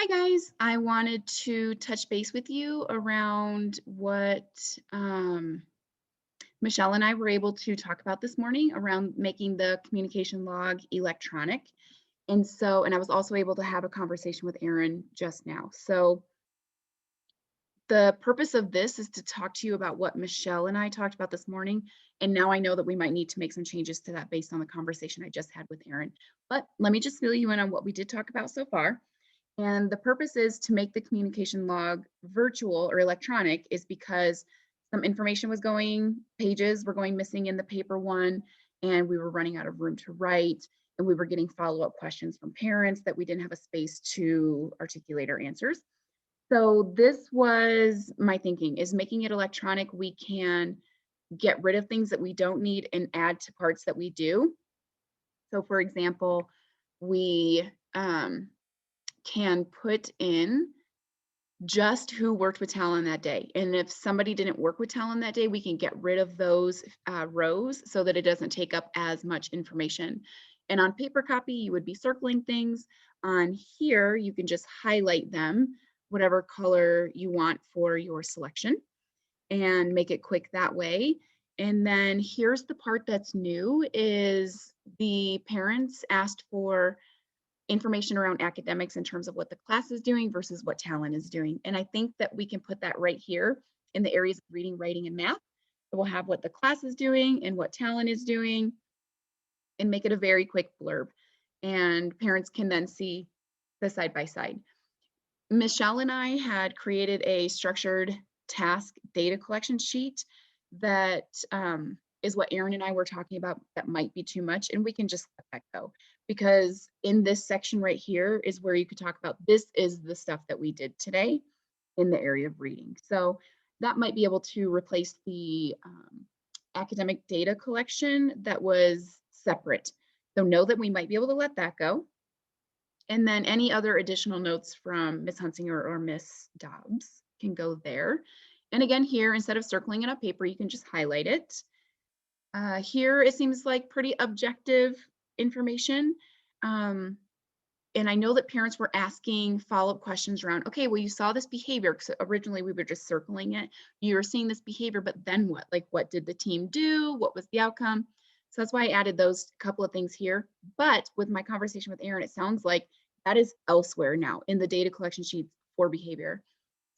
Hi guys, I wanted to touch base with you around what Michelle and I were able to talk about this morning around making the communication log electronic. And I was also able to have a conversation with Erin just now. So the purpose of this is to talk to you about what Michelle and I talked about this morning. And now I know that we might need to make some changes to that based on the conversation I just had with Erin. But let me just fill you in on what we did talk about so far. And the purpose is to make the communication log virtual or electronic is because some information was going, pages were going missing in the paper one, and we were running out of room to write, and we were getting follow-up questions from parents that we didn't have a space to articulate our answers. So this was my thinking, is making it electronic. We can get rid of things that we don't need and add to parts that we do. So for example, we can put in just who worked with Talon that day. And if somebody didn't work with Talon that day, we can get rid of those rows so that it doesn't take up as much information. And on paper copy, you would be circling things. On here, you can just highlight them, whatever color you want for your selection, and make it quick that way. And then here's the part that's new is the parents asked for information around academics in terms of what the class is doing versus what Talon is doing. And I think that we can put that right here in the areas of reading, writing, and math. So we'll have what the class is doing and what Talon is doing and make it a very quick blurb. And parents can then see the side by side. Michelle and I had created a structured task data collection sheet that is what Erin and I were talking about that might be too much, and we can just let that go. Because in this section right here is where you could talk about this is the stuff that we did today in the area of reading. So that might be able to replace the academic data collection that was separate. So know that we might be able to let that go. And then any other additional notes from Ms. Hunsinger or Ms. Dobbs can go there. And again, here, instead of circling it on paper, you can just highlight it. Here, it seems like pretty objective information. And I know that parents were asking follow-up questions around, okay, well, you saw this behavior, because originally we were just circling it. You were seeing this behavior, but then what? Like, what did the team do? What was the outcome? So that's why I added those couple of things here. But with my conversation with Erin, it sounds like that is elsewhere now in the data collection sheets for behavior.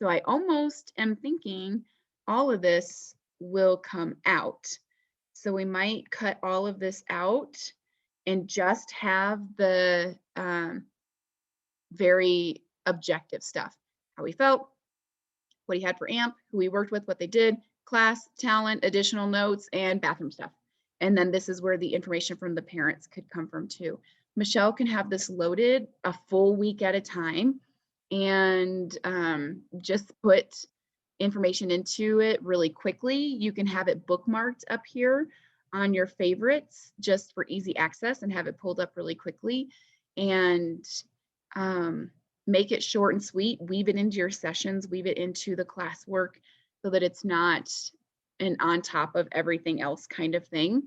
So I almost am thinking all of this will come out. So we might cut all of this out and just have the very objective stuff. How he felt, what he had for AMP, who he worked with, what they did, class, talent, additional notes, and bathroom stuff. And then this is where the information from the parents could come from too. Michelle can have this loaded a full week at a time and just put information into it really quickly. You can have it bookmarked up here on your favorites just for easy access and have it pulled up really quickly and make it short and sweet, weave it into your sessions, weave it into the classwork so that it's not an on top of everything else kind of thing.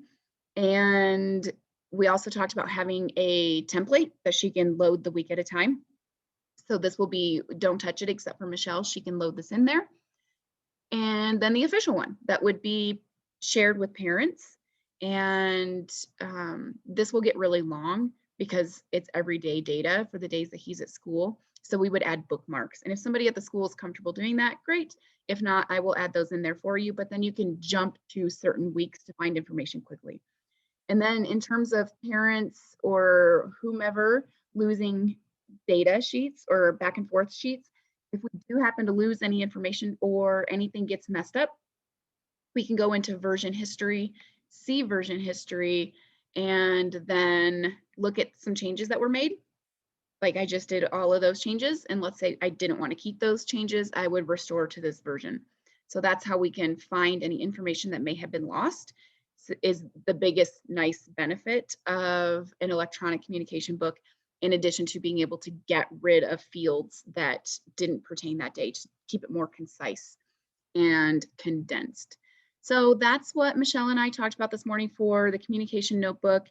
And we also talked about having a template that she can load the week at a time. So this will be, don't touch it except for Michelle, she can load this in there. And then the official one that would be shared with parents. And this will get really long because it's everyday data for the days that he's at school. So we would add bookmarks. And if somebody at the school is comfortable doing that, great. If not, I will add those in there for you, but then you can jump to certain weeks to find information quickly. And then in terms of parents or whomever losing data sheets or back and forth sheets, if we do happen to lose any information or anything gets messed up, we can go into version history, see version history, and then look at some changes that were made. Like I just did all of those changes. And let's say I didn't want to keep those changes, I would restore to this version. So that's how we can find any information that may have been lost. Is the biggest nice benefit of an electronic communication book, in addition to being able to get rid of fields that didn't pertain that day, to keep it more concise and condensed. So that's what Michelle and I talked about this morning for the communication notebook.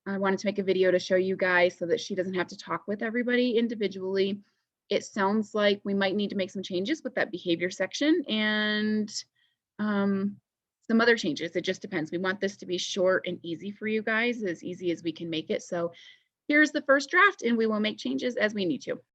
I wanted to make a video to show you guys so that she doesn't have to talk with everybody individually. it sounds like we might need to make some changes with that behavior section and some other changes. It just depends. We want this to be short and easy for you guys, as easy as we can make it. So here's the first draft, and we will make changes as we need to.